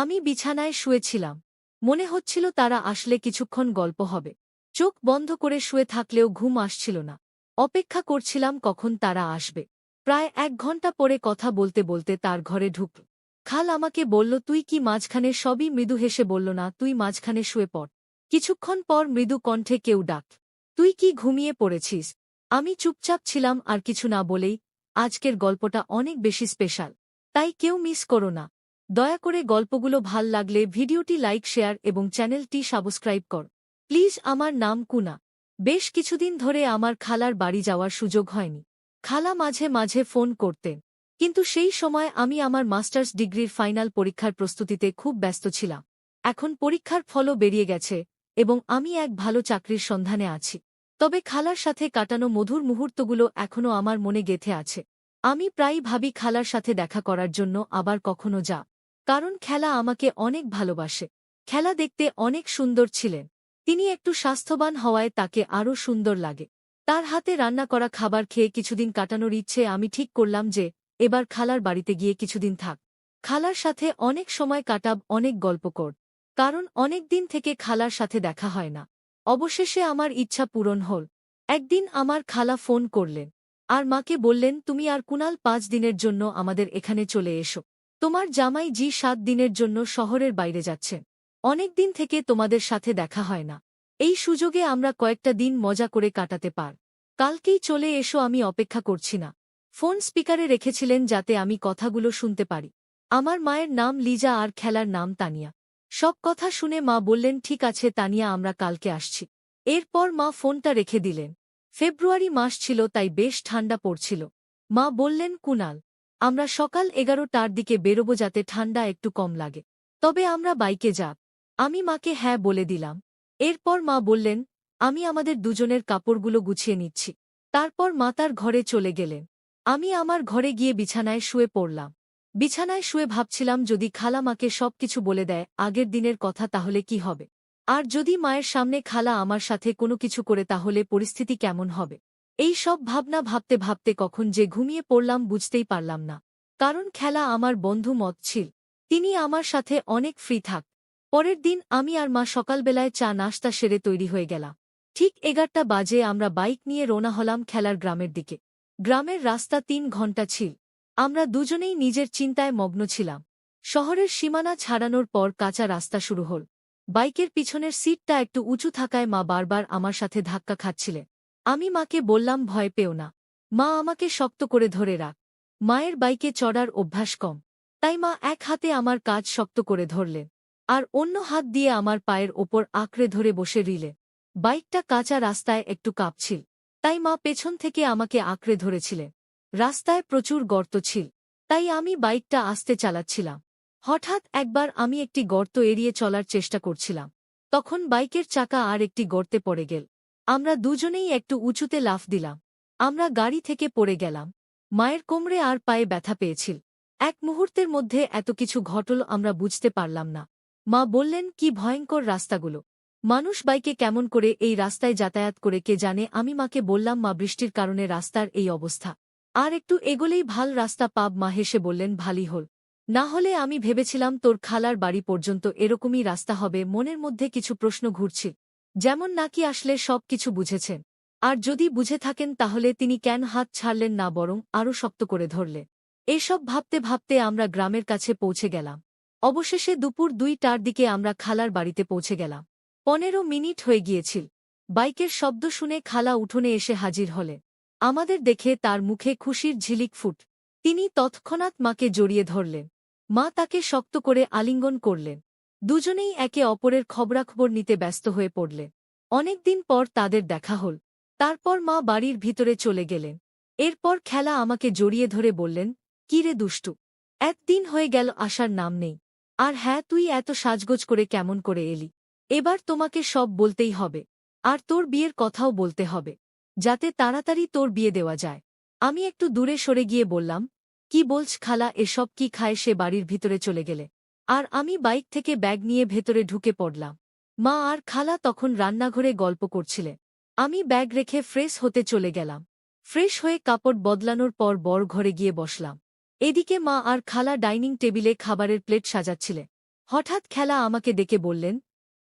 আমি বিছানায় শুয়েছিলাম। মনে হচ্ছিল তারা আসলে কিছুক্ষণ গল্প হবে। চোখ বন্ধ করে শুয়ে থাকলেও ঘুম আসছিল না। অপেক্ষা করছিলাম কখন তারা আসবে। প্রায় 1 ঘণ্টা পরে কথা বলতে বলতে তার ঘরে ঢুকল। খাল আমাকে বলল, তুই কি মাঝখানে? সবই মৃদু হেসে বলল, না, তুই মাঝখানে শুয়ে পড়। কিছুক্ষণ পর মৃদু কণ্ঠে কেউ ডাক, তুই কি ঘুমিয়ে পড়েছিস? আমি চুপচাপ ছিলাম আর কিছু না বলেই, আজকের গল্পটা অনেক বেশি স্পেশাল, তাই কেউ মিস করো না। দয়া করে গল্পগুলো ভাল লাগলে ভিডিওটি লাইক, শেয়ার এবং চ্যানেলটি সাবস্ক্রাইব কর প্লিজ। আমার নাম কুনা। বেশ কিছুদিন ধরে আমার খালার বাড়ি যাওয়ার সুযোগ হয়নি। খালা মাঝে মাঝে ফোন করতেন, কিন্তু সেই সময় আমি আমার মাস্টার্স ডিগ্রির ফাইনাল পরীক্ষার প্রস্তুতিতে খুব ব্যস্ত ছিলাম। এখন পরীক্ষার ফলও বেরিয়ে গেছে এবং আমি এক ভালো চাকরির সন্ধানে আছি। তবে খালার সাথে কাটানো মধুর মুহূর্তগুলো এখনও আমার মনে গেঁথে আছে। আমি প্রায়ই ভাবি খালার সাথে দেখা করার জন্য আবার কখনো যা, কারণ খেলা আমাকে অনেক ভালোবাসে। খেলা দেখতে অনেক সুন্দর ছিলেন। তিনি একটু স্বাস্থ্যবান হওয়ায় তাকে আরও সুন্দর লাগে। তার হাতে রান্না করা খাবার খেয়ে কিছুদিন কাটানোর ইচ্ছে আমি ঠিক করলাম যে এবার খালার বাড়িতে গিয়ে কিছুদিন থাক। খালার সাথে অনেক সময় কাটাব, অনেক গল্প কর, কারণ অনেক দিন থেকে খালার সাথে দেখা হয় না। অবশেষে আমার ইচ্ছা পূরণ হল। একদিন আমার খালা ফোন করলেন আর মাকে বললেন, তুমি আর কুনাল 5 দিনের জন্য আমাদের এখানে চলে এসো। তোমার জামাই জি 7 দিনের জন্য শহরের বাইরে যাচ্ছেন। অনেক দিন থেকে তোমাদের সাথে দেখা হয় না। এই সুযোগে আমরা কয়েকটা দিন মজা করে কাটাতে পার। কালকেই চলে এসো, আমি অপেক্ষা করছি না। ফোন স্পিকারে রেখেছিলেন যাতে আমি কথাগুলো শুনতে পারি। আমার মায়ের নাম লিজা আর খেলার নাম তানিয়া। সব কথা শুনে মা বললেন, ঠিক আছে তানিয়া, আমরা কালকে আসছি। এরপর মা ফোনটা রেখে দিলেন। ফেব্রুয়ারি মাস ছিল, তাই বেশ ঠান্ডা পড়ছিল। মা বললেন, কুনাল, আমরা সকাল 11টার দিকে বেরোব যাতে ঠান্ডা একটু কম লাগে। তবে আমরা বাইকে যাব। আমি মাকে হ্যাঁ বলে দিলাম। এরপর মা বললেন, আমি আমাদের দুজনের কাপড়গুলো গুছিয়ে নিচ্ছি। তারপর মা তার ঘরে চলে গেলেন। আমি আমার ঘরে গিয়ে বিছানায় শুয়ে পড়লাম। বিছানায় শুয়ে ভাবছিলাম, যদি খালা মাকে সবকিছু বলে দেয় আগের দিনের কথা, তাহলে কি হবে? আর যদি মায়ের সামনে খালা আমার সাথে কোনো কিছু করে, তাহলে পরিস্থিতি কেমন হবে? এই সব ভাবনা ভাবতে ভাবতে কখন যে ঘুমিয়ে পড়লাম বুঝতেই পারলাম না। কারণ খেলা আমার বন্ধু মত ছিল। তিনি আমার সাথে অনেক ফ্রি থাক। পরের দিন আমি আর মা সকালবেলায় চা নাশতা সেরে তৈরি হয়ে গেলাম। ঠিক 11টা বাজে আমরা বাইক নিয়ে রওনা হলাম খেলার গ্রামের দিকে। গ্রামের রাস্তা 3 ঘন্টা ছিল। আমরা দুজনেই নিজের চিন্তায় মগ্ন ছিলাম। শহরের সীমানা ছাড়ানোর পর কাঁচা রাস্তা শুরু হল। বাইকের পিছনের সিটটা একটু উঁচু থাকায় মা বারবার আমার সাথে ধাক্কা খাচ্ছিলেন। আমি মাকে বললাম, ভয় পেও না। মা আমাকে শক্ত করে ধরে রাখ। মায়ের বাইকে চড়ার অভ্যাস কম, তাই মা এক হাতে আমার কাঁধ শক্ত করে ধরলেন আর অন্য হাত দিয়ে আমার পায়ের ওপর আঁকড়ে ধরে বসে রিলে। বাইকটা কাঁচা রাস্তায় একটু কাঁপছিল, তাই মা পেছন থেকে আমাকে আঁকড়ে ধরেছিলেন। রাস্তায় প্রচুর গর্ত ছিল, তাই আমি বাইকটা আস্তে চালাচ্ছিলাম। হঠাৎ একবার আমি একটি গর্ত এড়িয়ে চলার চেষ্টা করছিলাম। তখন বাইকের চাকা আর একটি গর্তে পড়ে গেল। আমরা দুজনেই একটু উঁচুতে লাফ দিলাম। আমরা গাড়ি থেকে পড়ে গেলাম। মায়ের কোমরে আর পায়ে ব্যথা পেয়েছিল। এক মুহূর্তের মধ্যে এত কিছু ঘটল আমরা বুঝতে পারলাম না। মা বললেন, কি ভয়ঙ্কর রাস্তাগুলো! মানুষ বাইকে কেমন করে এই রাস্তায় যাতায়াত করে কে জানে। আমি মাকে বললাম, মা, বৃষ্টির কারণে রাস্তার এই অবস্থা। আর একটু এগোলেই ভাল রাস্তা পাব। মা হেসে বললেন, ভালই হল। না হলে আমি ভেবেছিলাম তোর খালার বাড়ি পর্যন্ত এরকমই রাস্তা হবে। মনের মধ্যে কিছু প্রশ্ন ঘুরছিল, যেমন নাকি আসলে সব কিছু বুঝেছেন, আর যদি বুঝে থাকেন তাহলে তিনি কেন হাত ছাড়লেন না, বরং আরও শক্ত করে ধরলেন। এসব ভাবতে ভাবতে আমরা গ্রামের কাছে পৌঁছে গেলাম। অবশেষে দুপুর 2টার দিকে আমরা খালার বাড়িতে পৌঁছে গেলাম। 15 মিনিট হয়ে গিয়েছিল। বাইকের শব্দ শুনে খালা উঠোনে এসে হাজির হলেন। আমাদের দেখে তার মুখে খুশির ঝিলিক ফুট। তিনি তৎক্ষণাৎ মাকে জড়িয়ে ধরলেন। মা তাকে শক্ত করে আলিঙ্গন করলেন। দুজনেই একে অপরের খবরাখবর নিতে ব্যস্ত হয়ে পড়লেন। অনেকদিন পর তাদের দেখা হল। তারপর মা বাড়ির ভিতরে চলে গেলেন। এরপর খেলা আমাকে জড়িয়ে ধরে বললেন, কি রে দুষ্টু, একদিন হয়ে গেল, আসার নাম নেই। আর হ্যাঁ, তুই এত সাজগোজ করে কেমন করে এলি? এবার তোমাকে সব বলতেই হবে। আর তোর বিয়ের কথাও বলতে হবে, যাতে তাড়াতাড়ি তোর বিয়ে দেওয়া যায়। আমি একটু দূরে সরে গিয়ে বললাম, কি বলছ খালা, এসব কি খায়? সে বাড়ির ভিতরে চলে গেলে আর আমি বাইক থেকে ব্যাগ নিয়ে ভেতরে ঢুকে পড়লাম। মা আর খালা তখন রান্নাঘরে গল্প করছিলেন। আমি ব্যাগ রেখে ফ্রেশ হতে চলে গেলাম। ফ্রেশ হয়ে কাপড় বদলানোর পর বড় ঘরে গিয়ে বসলাম। এদিকে মা আর খালা ডাইনিং টেবিলে খাবারের প্লেট সাজাচ্ছিলেন। হঠাৎ খেলা আমাকে ডেকে বললেন,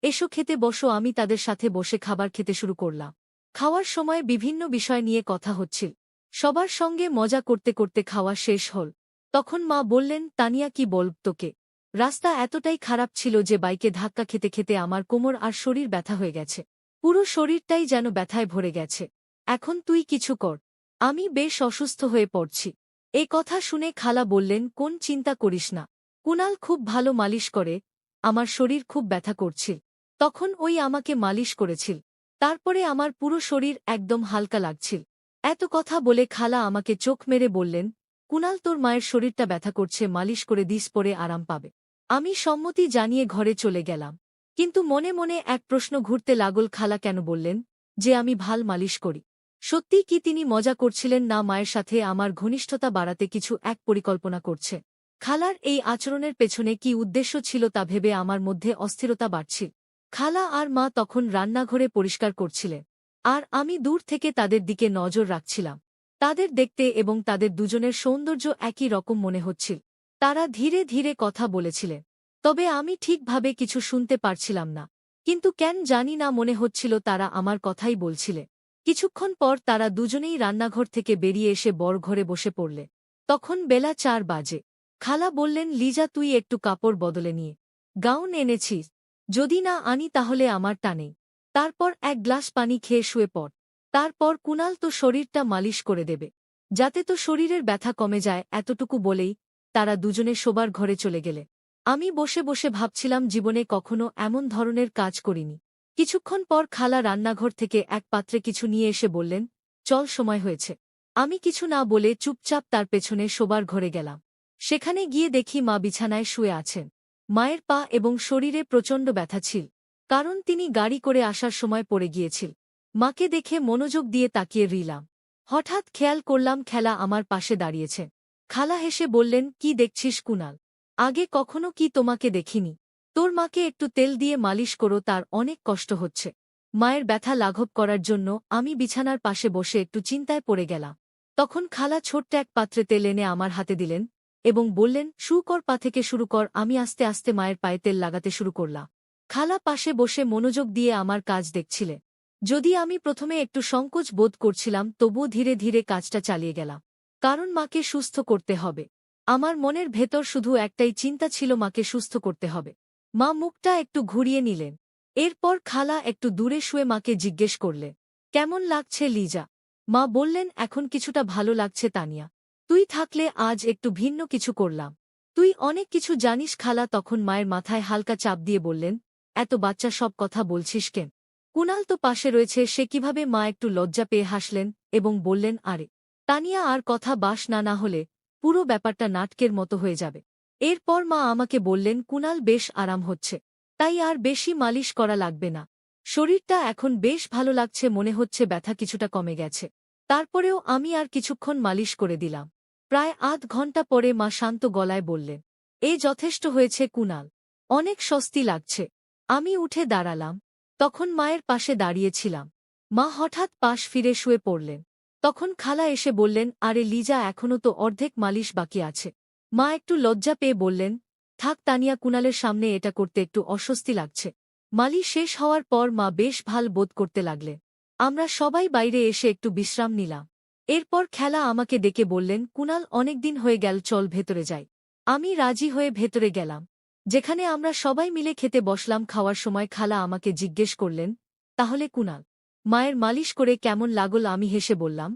এসো খেতে বসো। আমি তাদের সাথে বসে খাবার খেতে শুরু করলাম। খাওয়ার সময় বিভিন্ন বিষয় নিয়ে কথা হচ্ছিল। সবার সঙ্গে মজা করতে করতে খাওয়া শেষ হল। তখন মা বললেন, তানিয়া, কি বলব তোকে, রাস্তা এতটাই খারাপ ছিল যে বাইকে ধাক্কা খেতে খেতে আমার কোমর আর শরীর ব্যথা হয়ে গেছে। পুরো শরীরটাই যেন ব্যথায় ভরে গেছে। এখন তুই কিছু কর, আমি বেশ অসুস্থ হয়ে পড়ছি। এ কথা শুনে খালা বললেন, কোন চিন্তা করিস না, কুনাল খুব ভালো মালিশ করে। আমার শরীর খুব ব্যথা করছিল, তখন ওই আমাকে মালিশ করেছিল। তারপরে আমার পুরো শরীর একদম হালকা লাগছিল। এত কথা বলে খালা আমাকে চোখ মেরে বললেন, কুনাল, তোর মায়ের শরীরটা ব্যথা করছে, মালিশ করে দিস, পরে আরাম পাবে। আমি সম্মতি জানিয়ে ঘরে চলে গেলাম। কিন্তু মনে মনে এক প্রশ্ন ঘুরতে লাগল, খালা কেন বললেন যে আমি ভাল মালিশ করি? সত্যিই কি তিনি মজা করছিলেন, না মায়ের সাথে আমার ঘনিষ্ঠতা বাড়াতে কিছু এক পরিকল্পনা করছে? খালার এই আচরণের পেছনে কি উদ্দেশ্য ছিল তা ভেবে আমার মধ্যে অস্থিরতা বাড়ছিল। খালা আর মা তখন রান্নাঘরে পরিষ্কার করছিলেন, আর আমি দূর থেকে তাদের দিকে নজর রাখছিলাম। তাদের দেখতে এবং তাদের দুজনের সৌন্দর্য একই রকম মনে হচ্ছিল। তারা ধীরে ধীরে কথা বলেছিলেন, তবে আমি ঠিকভাবে কিছু শুনতে পারছিলাম না। কিন্তু কেন জানি না মনে হচ্ছিল তারা আমার কথাই বলছিলে। কিছুক্ষণ পর তারা দুজনেই রান্নাঘর থেকে বেরিয়ে এসে বড় ঘরে বসে পড়লে। তখন বেলা 4 বাজে। খালা বললেন, লিজা, তুই একটু কাপড় বদলে নিয়ে গাউন এনেছিস? যদি না আনি তাহলে আমার টানেই। তারপর এক গ্লাস পানি খেয়ে শুয়ে পড়। তারপর কুনাল তো শরীরটা মালিশ করে দেবে, যাতে তো শরীরের ব্যথা কমে যায়। এতটুকু বলেই তারা দুজনে শোবার ঘরে চলে গেলে। আমি বসে বসে ভাবছিলাম, জীবনে কখনো এমন ধরনের কাজ করিনি। কিছুক্ষণ পর খালা রান্নাঘর থেকে এক পাত্রে কিছু নিয়ে এসে বললেন, চল, সময় হয়েছে। আমি কিছু না বলে চুপচাপ তার পেছনে শোবার ঘরে গেলাম। সেখানে গিয়ে দেখি মা বিছানায় শুয়ে আছেন। মায়ের পা এবং শরীরে প্রচণ্ড ব্যথা ছিল, কারণ তিনি গাড়ি করে আসার সময় পড়ে গিয়েছিল। মাকে দেখে মনোযোগ দিয়ে তাকিয়ে রইলাম। হঠাৎ খেয়াল করলাম খেলা আমার পাশে দাঁড়িয়েছে। খালা হেসে বললেন, কি দেখছিস কুনাল? আগে কখনো কি তোমাকে দেখিনি? তোর মাকে একটু তেল দিয়ে মালিশ করো, তার অনেক কষ্ট হচ্ছে। মায়ের ব্যথা লাঘব করার জন্য আমি বিছানার পাশে বসে একটু চিন্তায় পড়ে গেলাম। তখন খালা ছোট্ট এক পাত্রে তেল এনে আমার হাতে দিলেন এবং বললেন, শুরু কর, পা থেকে শুরু কর। আমি আস্তে আস্তে মায়ের পায়ে তেল লাগাতে শুরু করলাম। খালা পাশে বসে মনোযোগ দিয়ে আমার কাজ দেখছিলে। যদি আমি প্রথমে একটু সংকোচ বোধ করছিলাম, তবুও ধীরে ধীরে কাজটা চালিয়ে গেলাম। কারণ মাকে সুস্থ করতে হবে। আমার মনের ভেতর শুধু একটাই চিন্তা ছিল, মাকে সুস্থ করতে হবে। মা মুখটা একটু ঘুরিয়ে নিলেন। এরপর খালা একটু দূরে শুয়ে মাকে জিজ্ঞেস করলে, কেমন লাগছে লিজা? মা বললেন, এখন কিছুটা ভালো লাগছে তানিয়া। তুই থাকলে আজ একটু ভিন্ন কিছু করলাম। তুই অনেক কিছু জানিস। খালা তখন মায়ের মাথায় হালকা চাপ দিয়ে বললেন, এত বাচ্চা সব কথা বলছিস কেন? কুনাল তো পাশে রয়েছে, সে কিভাবে? মা একটু লজ্জা পেয়ে হাসলেন এবং বললেন, আরে তানিয়া, আর কথা বাস না, না হলে পুরো ব্যাপারটা নাটকের মতো হয়ে যাবে। এরপর মা আমাকে বললেন, কুনাল বেশ আরাম হচ্ছে, তাই আর বেশি মালিশ করা লাগবে না। শরীরটা এখন বেশ ভালো লাগছে, মনে হচ্ছে ব্যথা কিছুটা কমে গেছে। তারপরেও আমি আর কিছুক্ষণ মালিশ করে দিলাম। প্রায় আধ ঘন্টা পরে মা শান্ত গলায় বললেন, এ যথেষ্ট হয়েছে কুনাল, অনেক স্বস্তি লাগছে। আমি উঠে দাঁড়ালাম। তখন মায়ের পাশে দাঁড়িয়েছিলাম। মা হঠাৎ পাশ ফিরে শুয়ে পড়লেন। তখন খালা এসে বললেন, আরে লিজা, এখনও তো অর্ধেক মালিশ বাকি আছে। মা একটু লজ্জা পেয়ে বললেন, থাক তানিয়া, কুনালের সামনে এটা করতে একটু অস্বস্তি লাগছে। মালিশ শেষ হওয়ার পর মা বেশ ভাল বোধ করতে লাগলেন। আমরা সবাই বাইরে এসে একটু বিশ্রাম নিলাম। এরপর খেলা আমাকে ডেকে বললেন, কুনাল, অনেকদিন হয়ে গেল, চল ভেতরে যাই। আমি রাজি হয়ে ভেতরে গেলাম, যেখানে আমরা সবাই মিলে খেতে বসলাম। খাওয়ার সময় খালা আমাকে জিজ্ঞেস করলেন, তাহলে কুনাল, মায়ের মালিশ করে কেমন লাগল? আমি হেসে বললাম,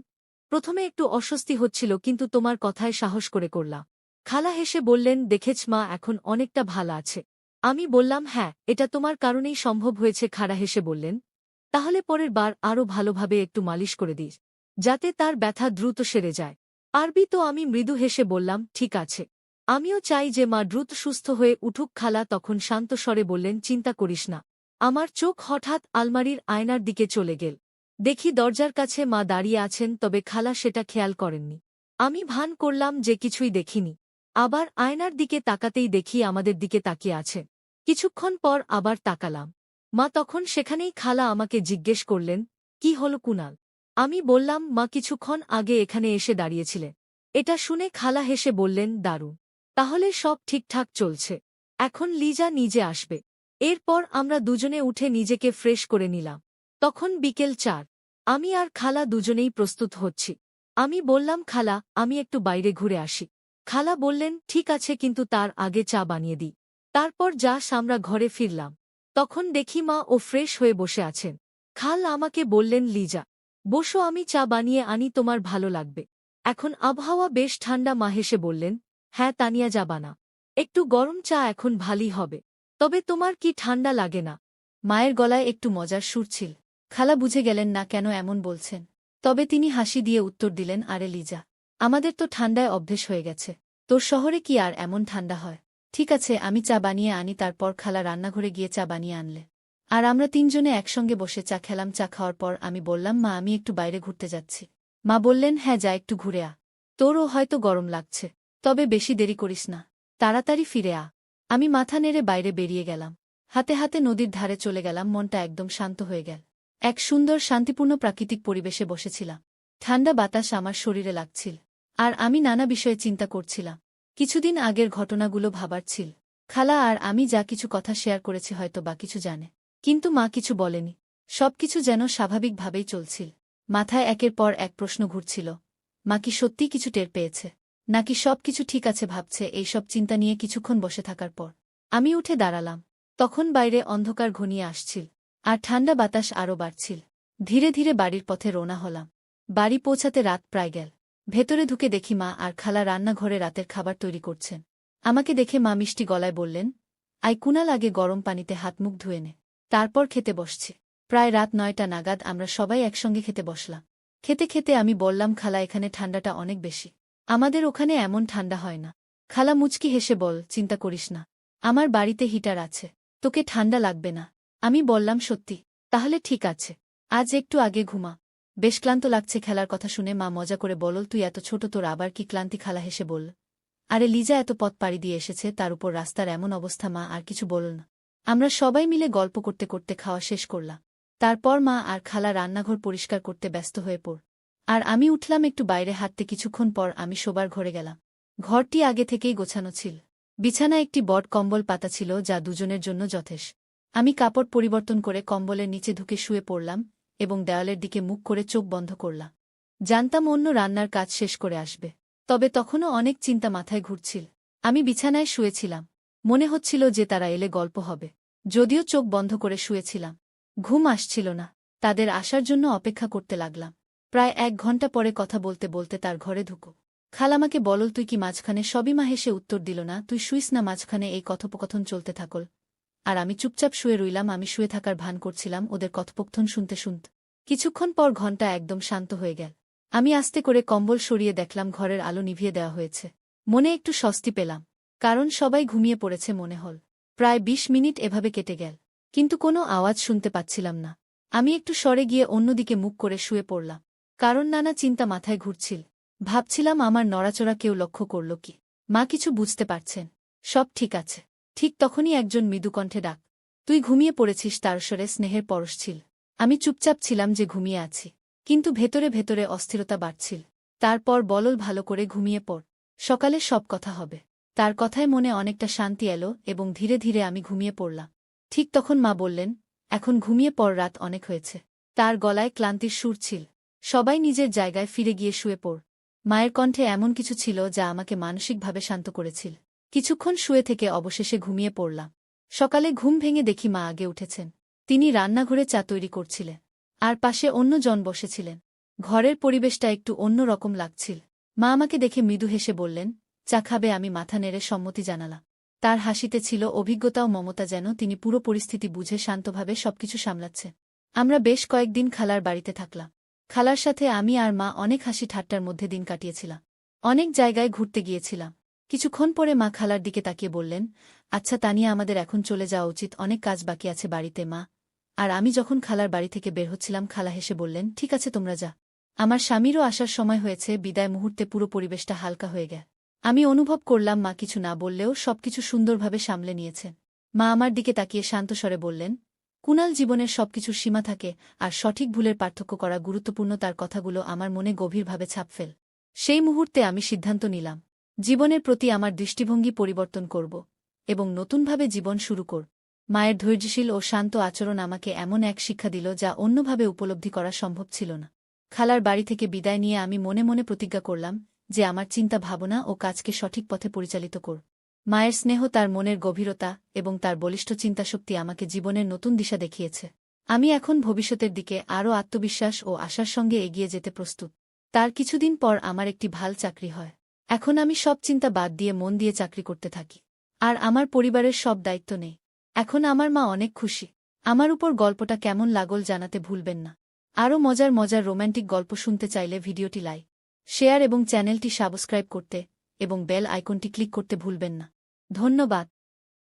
প্রথমে একটু অস্বস্তি হচ্ছিল, কিন্তু তোমার কথায় সাহস করে করলাম। খালা হেসে বললেন, দেখেছ মা, এখন অনেকটা ভালো আছে। আমি বললাম, হ্যাঁ, এটা তোমার কারণেই সম্ভব হয়েছে। খালা হেসে বললেন, তাহলে পরের বার আরও ভালোভাবে একটু মালিশ করে দিস, যাতে তার ব্যথা দ্রুত সেরে যায়। পারবি তো? আমি মৃদু হেসে বললাম, ঠিক আছে। আমিও চাই যে মা দ্রুত সুস্থ হয়ে উঠুক। খালা তখন শান্ত স্বরে বললেন, চিন্তা করিস না। আমার চোখ হঠাৎ আলমারির আয়নার দিকে চলে গেল। দেখি দরজার কাছে মা দাঁড়িয়ে আছেন, তবে খালা সেটা খেয়াল করেননি। আমি ভান করলাম যে কিছুই দেখিনি। আবার আয়নার দিকে তাকাতেই দেখি আমাদের দিকে তাকিয়ে আছে। কিছুক্ষণ পর আবার তাকালাম। মা তখন সেখানেই। খালা আমাকে জিজ্ঞেস করলেন, কি হলো কুনাল? আমি বললাম, মা কিছুক্ষণ আগে এখানে এসে দাঁড়িয়েছিলে। এটা শুনে খালা হেসে বললেন, দারুণ, তাহলে সব ঠিকঠাক চলছে। এখন লিজা নিজে আসবে। এরপর আমরা দুজনে উঠে নিজেকে ফ্রেশ করে নিলাম। তখন বিকেল 4। আমি আর খালা দুজনেই প্রস্তুত হচ্ছি। আমি বললাম, খালা, আমি একটু বাইরে ঘুরে আসি। খালা বললেন, ঠিক আছে, কিন্তু তার আগে চা বানিয়ে দিই। তারপর আমরা ঘরে ফিরলাম। তখন দেখি মা ও ফ্রেশ হয়ে বসে আছেন। খাল আমাকে বললেন, লিজা, বসো, আমি চা বানিয়ে আনি, তোমার ভালো লাগবে। এখন আবহাওয়া বেশ ঠান্ডা। মা হেসে বললেন, হ্যাঁ তানিয়া, যাবা না? একটু গরম চা এখন ভালোই হবে। তবে তোমার কি ঠান্ডা লাগে না? মায়ের গলায় একটু মজার সুর ছিল। খালা বুঝে গেলেন না কেন এমন বলছেন। তবে তিনি হাসি দিয়ে উত্তর দিলেন, আরে লিজা, আমাদের তো ঠান্ডায় অভ্যেস হয়ে গেছে। তোর শহরে কি আর এমন ঠান্ডা হয়? ঠিক আছে, আমি চা বানিয়ে আনি। তারপর খালা রান্নাঘরে গিয়ে চা বানিয়ে আনলে। আর আমরা তিনজনে একসঙ্গে বসে চা খেলাম। চা খাওয়ার পর আমি বললাম, মা, আমি একটু বাইরে ঘুরতে যাচ্ছি। মা বললেন, হ্যাঁ যা, একটু ঘুরে আ। তোরও হয়তো গরম লাগছে। তবে বেশি দেরি করিস না, তাড়াতাড়ি ফিরে আ। আমি মাথা নেড়ে বাইরে বেরিয়ে গেলাম। হাতে হাতে নদীর ধারে চলে গেলাম। মনটা একদম শান্ত হয়ে গেল। এক সুন্দর শান্তিপূর্ণ প্রাকৃতিক পরিবেশে বসেছিলাম। ঠান্ডা বাতাস আমার শরীরে লাগছিল। আর আমি নানা বিষয়ে চিন্তা করছিলাম। কিছুদিন আগের ঘটনাগুলো ভাবার ছিল। খালা আর আমি যা কিছু কথা শেয়ার করেছি হয়তো বা কিছু জানে। কিন্তু মা কিছু বলেনি। সবকিছু যেন স্বাভাবিকভাবেই চলছিল। মাথায় একের পর এক প্রশ্ন ঘুরছিল। মা কি সত্যিই কিছু টের পেয়েছে? নাকি সবকিছু ঠিক আছে ভাবছে? এইসব চিন্তা নিয়ে কিছুক্ষণ বসে থাকার পর আমি উঠে দাঁড়ালাম। তখন বাইরে অন্ধকার ঘনিয়ে আসছিল। আর ঠান্ডা বাতাস আরও বাড়ছিল। ধীরে ধীরে বাড়ির পথে রওনা হলাম। বাড়ি পৌঁছাতে রাত প্রায় গেল। ভেতরে ঢুকে দেখি মা আর খালা রান্নাঘরে রাতের খাবার তৈরি করছেন। আমাকে দেখে মা মিষ্টি গলায় বললেন, আই কুনাল, আগে গরম পানিতে হাত মুখ ধুয়ে নে, তারপর খেতে বসছি। প্রায় রাত 9টা নাগাদ আমরা সবাই একসঙ্গে খেতে বসলাম। খেতে খেতে আমি বললাম, খালা, এখানে ঠান্ডাটা অনেক বেশি। আমাদের ওখানে এমন ঠান্ডা হয় না। খালা মুচকি হেসে বল, চিন্তা করিস না, আমার বাড়িতে হিটার আছে, তোকে ঠান্ডা লাগবে না। আমি বললাম, সত্যি? তাহলে ঠিক আছে, আজ একটু আগে ঘুমা। বেশ ক্লান্ত লাগছে। খেলার কথা শুনে মা মজা করে বলল, তুই এত ছোট, তোর আবার কি ক্লান্তি? খালা হেসে বলল, আরে লিজা এত পথ পাড়ি দিয়ে এসেছে, তার উপর রাস্তার এমন অবস্থা। মা আর কিছু বলল না। আমরা সবাই মিলে গল্প করতে করতে খাওয়া শেষ করলাম। তারপর মা আর খালা রান্নাঘর পরিষ্কার করতে ব্যস্ত হয়ে পড়। আর আমি উঠলাম একটু বাইরে হাঁটতে। কিছুক্ষণ পর আমি শোবার ঘরে গেলাম। ঘরটি আগে থেকেই গোছানো ছিল। বিছানায় একটি বট কম্বল পাতা ছিল, যা দুজনের জন্য যথেষ্ট। আমি কাপড় পরিবর্তন করে কম্বলের নিচে ঢুকে শুয়ে পড়লাম এবং দেওয়ালের দিকে মুখ করে চোখ বন্ধ করলাম। জানতাম অন্য রান্নার কাজ শেষ করে আসবে। তবে তখনও অনেক চিন্তা মাথায় ঘুরছিল। আমি বিছানায় শুয়েছিলাম। মনে হচ্ছিল যে তারা এলে গল্প হবে। যদিও চোখ বন্ধ করে শুয়েছিলাম, ঘুম আসছিল না। তাদের আসার জন্য অপেক্ষা করতে লাগলাম। প্রায় 1 ঘণ্টা পরে কথা বলতে বলতে তার ঘরে ঢুকো। খালামাকে বলল, তুই কি মাঝখানে? সবই মা হেসে উত্তর দিল, না, তুই শুইস না, মাঝখানে এই কথোপকথন চলতে থাকল। আর আমি চুপচাপ শুয়ে রইলাম। আমি শুয়ে থাকার ভান করছিলাম ওদের কথোপকথন শুনতে শুনতে। কিছুক্ষণ পর ঘণ্টা একদম শান্ত হয়ে গেল। আমি আস্তে করে কম্বল সরিয়ে দেখলাম ঘরের আলো নিভিয়ে দেওয়া হয়েছে। মনে একটু স্বস্তি পেলাম, কারণ সবাই ঘুমিয়ে পড়েছে মনে হল। প্রায় 20 মিনিট এভাবে কেটে গেল, কিন্তু কোনো আওয়াজ শুনতে পাচ্ছিলাম না। আমি একটু সরে গিয়ে অন্যদিকে মুখ করে শুয়ে পড়লাম, কারণ নানা চিন্তা মাথায় ঘুরছিল। ভাবছিলাম, আমার নড়াচড়া কেউ লক্ষ্য করল কি? মা কিছু বুঝতে পারছেন? সব ঠিক আছে? ঠিক তখনই একজন মৃদু কণ্ঠে ডাক, তুই ঘুমিয়ে পড়েছিস? তার স্বরে স্নেহের পরশ ছিল। আমি চুপচাপ ছিলাম যে ঘুমিয়ে আছি, কিন্তু ভেতরে ভেতরে অস্থিরতা বাড়ছিল। তারপর বলল, ভালো করে ঘুমিয়ে পড়, সকালে সব কথা হবে। তার কথায় মনে অনেকটা শান্তি এলো এবং ধীরে ধীরে আমি ঘুমিয়ে পড়লাম। ঠিক তখন মা বললেন, এখন ঘুমিয়ে পড়, রাত অনেক হয়েছে। তার গলায় ক্লান্তির সুর ছিল। সবাই নিজের জায়গায় ফিরে গিয়ে শুয়ে পড়। মায়ের কণ্ঠে এমন কিছু ছিল যা আমাকে মানসিকভাবে শান্ত করেছিল। কিছুক্ষণ শুয়ে থেকে অবশেষে ঘুমিয়ে পড়লাম। সকালে ঘুম ভেঙে দেখি মা আগে উঠেছেন। তিনি রান্নাঘরে চা তৈরি করছিলেন, আর পাশে অন্য জন বসেছিলেন। ঘরের পরিবেশটা একটু অন্য রকম লাগছিল। মা আমাকে দেখে মৃদু হেসে বললেন, চা খাবে? আমি মাথা নেড়ে সম্মতি জানালাম। তার হাসিতে ছিল অভিজ্ঞতা ও মমতা, যেন তিনি পুরো পরিস্থিতি বুঝে শান্তভাবে সবকিছু সামলাচ্ছেন। আমরা বেশ কয়েকদিন খালার বাড়িতে থাকলাম। খালার সাথে আমি আর মা অনেক হাসি ঠাট্টার মধ্যে দিন কাটিয়েছিলাম। অনেক জায়গায় ঘুরতে গিয়েছিলাম। কিছুক্ষণ পরে মা খালার দিকে তাকিয়ে বললেন, আচ্ছা তানিয়া, আমাদের এখন চলে যাওয়া উচিত, অনেক কাজ বাকি আছে বাড়িতে। মা আর আমি যখন খালার বাড়ি থেকে বের হচ্ছিলাম, খালা হেসে বললেন, ঠিক আছে তোমরা যা, আমার স্বামীরও আসার সময় হয়েছে। বিদায় মুহূর্তে পুরো পরিবেশটা হালকা হয়ে গেল। আমি অনুভব করলাম মা কিছু না বললেও সবকিছু সুন্দরভাবে সামলে নিয়েছেন। মা আমার দিকে তাকিয়ে শান্ত স্বরে বললেন, কুনাল, জীবনের সবকিছুর সীমা থাকে, আর সঠিক ভুলের পার্থক্য করা গুরুত্বপূর্ণ। তার কথাগুলো আমার মনে গভীরভাবে ছাপ ফেল। সেই মুহূর্তে আমি সিদ্ধান্ত নিলাম, জীবনের প্রতি আমার দৃষ্টিভঙ্গি পরিবর্তন করব। এবং নতুনভাবে জীবন শুরু কর। মায়ের ধৈর্যশীল ও শান্ত আচরণ আমাকে এমন এক শিক্ষা দিল যা অন্যভাবে উপলব্ধি করা সম্ভব ছিল না। খালার বাড়ি থেকে বিদায় নিয়ে আমি মনে মনে প্রতিজ্ঞা করলাম যে আমার চিন্তা ভাবনা ও কাজকে সঠিক পথে পরিচালিত কর। মায়ের স্নেহ, তার মনের গভীরতা এবং তার বলিষ্ঠ চিন্তাশক্তি আমাকে জীবনের নতুন দিশা দেখিয়েছে। আমি এখন ভবিষ্যতের দিকে আরও আত্মবিশ্বাস ও আশার সঙ্গে এগিয়ে যেতে প্রস্তুত। তার কিছুদিন পর আমার একটি ভাল চাকরি হয়। এখন আমি সব চিন্তা বাদ দিয়ে মন দিয়ে চাকরি করতে থাকি। আর আমার পরিবারের সব দায়িত্ব নেই। এখন আমার মা অনেক খুশি। আমার উপর গল্পটা কেমন লাগল জানাতে ভুলবেন না। আরও মজার মজার রোম্যান্টিক গল্প শুনতে চাইলে ভিডিওটি লাইক, শেয়ার এবং চ্যানেলটি সাবস্ক্রাইব করতে এবং বেল আইকনটি ক্লিক করতে ভুলবেন না। ধন্যবাদ।